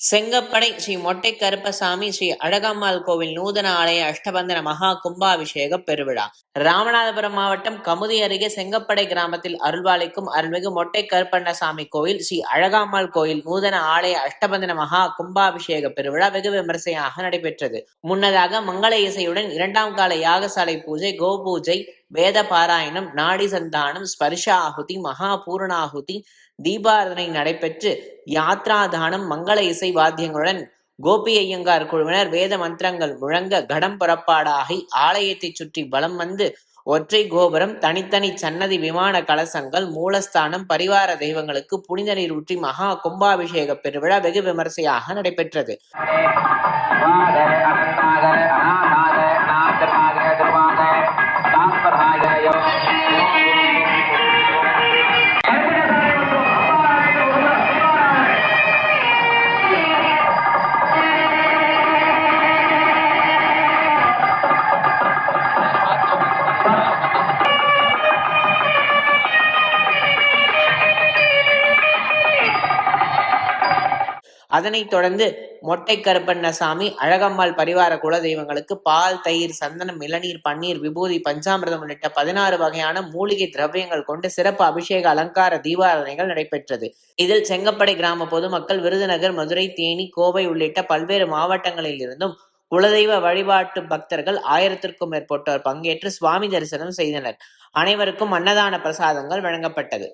செங்கப்படை ஸ்ரீ மொட்டை கருப்பசாமி ஸ்ரீ அழகம்மாள் கோவில் நூதன ஆலய அஷ்டபந்தன மகா கும்பாபிஷேக பெருவிழா ராமநாதபுரம் மாவட்டம் கமுதி அருகே செங்கப்படை கிராமத்தில் அருள்பாலிக்கும் அருள்மிகு மொட்டை கருப்பண்ணசாமி கோயில் ஸ்ரீ அழகம்மாள் கோயில் நூதன ஆலய அஷ்டபந்தன மகா கும்பாபிஷேக பெருவிழா வெகு விமர்சையாக நடைபெற்றது. முன்னதாக மங்கள இசையுடன் இரண்டாம் கால யாகசாலை பூஜை, கோ பூஜை, வேத பாராயணம், நாடி சந்தானம், ஸ்பர்ஷ ஆகுதி, மகா பூரணாகுதி, தீபாராதனை நடைபெற்று யாத்ராதானம், மங்கள இசை வாத்தியங்களுடன் கோபி ஐயங்கார் குழுவினர் வேத மந்திரங்கள் முழங்க கடம் புறப்பாடாகி ஆலயத்தை சுற்றி வலம் வந்து ஒற்றை கோபுரம், தனித்தனி சன்னதி, விமான கலசங்கள், மூலஸ்தானம், பரிவார தெய்வங்களுக்கு புனித நீர் ஊற்றி மகா கும்பாபிஷேக பெருவிழா வெகு விமர்சையாக நடைபெற்றது. அதனைத் தொடர்ந்து மொட்டை கருப்பண்ணசாமி அழகம்மாள் பரிவார குல தெய்வங்களுக்கு பால், தயிர், சந்தனம், இளநீர், பன்னீர், விபூதி, பஞ்சாமிர்தம் உள்ளிட்ட 16 வகையான மூலிகை திரவியங்கள் கொண்டு சிறப்பு அபிஷேக அலங்கார தீபாராதனைகள் நடைபெற்றது. இதில் செங்கப்படை கிராம பொதுமக்கள், விருதுநகர், மதுரை, தேனி, கோவை உள்ளிட்ட பல்வேறு மாவட்டங்களில் இருந்தும் குலதெய்வ வழிபாட்டு பக்தர்கள் 1000க்கும் மேற்பட்டோர் பங்கேற்று சுவாமி தரிசனம் செய்தனர். அனைவருக்கும் அன்னதான பிரசாதங்கள் வழங்கப்பட்டது.